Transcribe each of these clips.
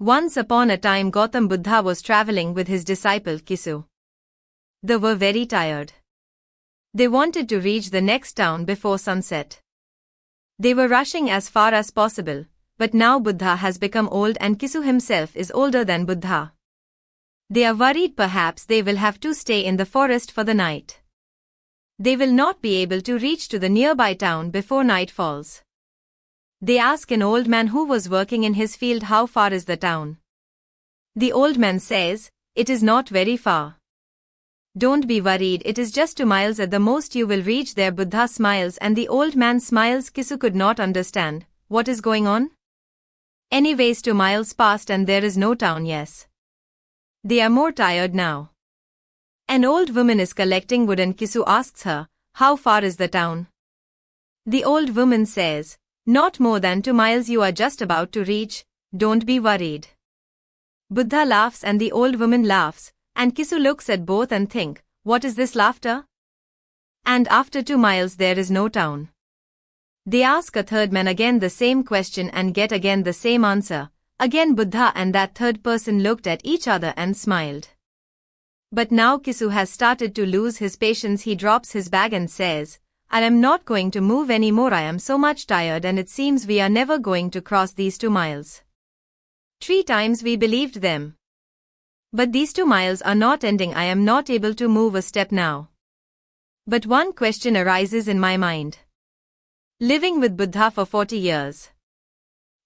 Once upon a time Gautam Buddha was traveling with his disciple Kisu. They were very tired. They wanted to reach the next town before sunset. They were rushing as far as possible, but now Buddha has become old and Kisu himself is older than Buddha. They are worried perhaps they will have to stay in the forest for the night. They will not be able to reach to the nearby town before night falls. They ask an old man who was working in his field how far is the town. The old man says, "It is not very far. Don't be worried, it is just 2 miles at the most you will reach there." Buddha smiles and the old man smiles. Kisu could not understand, what is going on? Anyways 2 miles passed and there is no town. Yes. They are more tired now. An old woman is collecting wood and Kisu asks her, "How far is the town?" The old woman says, "Not more than 2 miles you are just about to reach, don't be worried." Buddha laughs and the old woman laughs, and Kisu looks at both and think, what is this laughter? And after 2 miles there is no town. They ask a third man again the same question and get again the same answer. Again Buddha and that third person looked at each other and smiled. But now Kisu has started to lose his patience. He drops his bag and says, "I am not going to move anymore. I am so much tired and it seems we are never going to cross these 2 miles. 3 times we believed them. But these 2 miles are not ending. I am not able to move a step now." But one question arises in my mind. Living with Buddha for 40 years.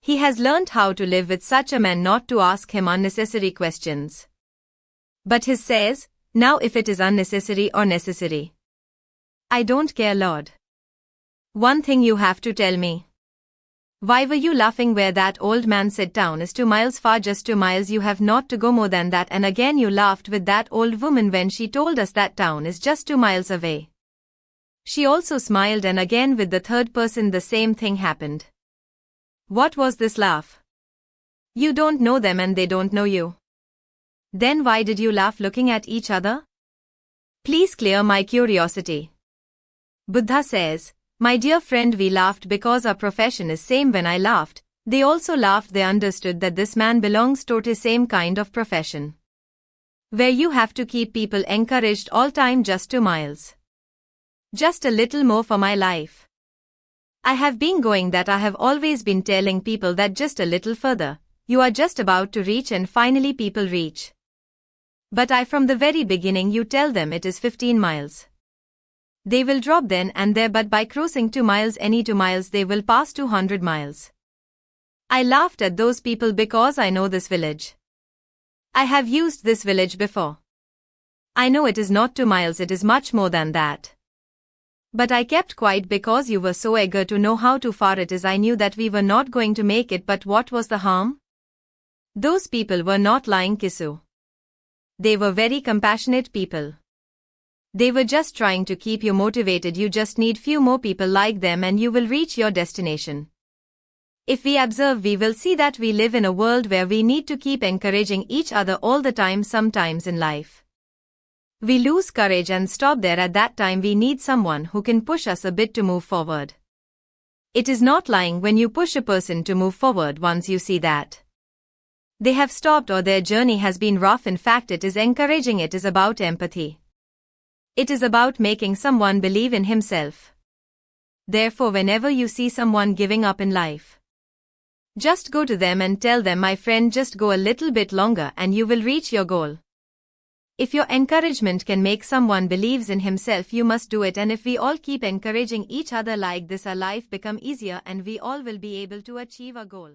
He has learnt how to live with such a man, not to ask him unnecessary questions. But he says, "Now if it is unnecessary or necessary, I don't care, Lord. One thing you have to tell me. Why were you laughing where that old man said town is 2 miles far? Just 2 miles, you have not to go more than that." And again you laughed with that old woman when she told us that town is just 2 miles away. She also smiled and again with the third person the same thing happened. What was this laugh? You don't know them and they don't know you. Then why did you laugh looking at each other? Please clear my curiosity. Buddha says, "My dear friend, we laughed because our profession is same. When I laughed, they also laughed. They understood that this man belongs to the same kind of profession, where you have to keep people encouraged all time. Just 2 miles. Just a little more for my life. I have been going that. I have always been telling people that just a little further, you are just about to reach and finally people reach. But from the very beginning you tell them it is 15 miles. They will drop then and there, but by crossing 2 miles, any 2 miles, they will pass 200 miles. I laughed at those people because I know this village. I have used this village before. I know it is not 2 miles, it is much more than that. But I kept quiet because you were so eager to know how far it is. I knew that we were not going to make it, but what was the harm? Those people were not lying, Kisu. They were very compassionate people. They were just trying to keep you motivated. You just need few more people like them and you will reach your destination. If we observe, we will see that we live in a world where we need to keep encouraging each other all the time. Sometimes in life, we lose courage and stop there. At that time we need someone who can push us a bit to move forward. It is not lying when you push a person to move forward once you see that they have stopped or their journey has been rough. In fact, it is encouraging. It is about empathy. It is about making someone believe in himself. Therefore, whenever you see someone giving up in life, just go to them and tell them, "My friend, just go a little bit longer and you will reach your goal." If your encouragement can make someone believes in himself, you must do it. And if we all keep encouraging each other like this, our life become easier and we all will be able to achieve our goal.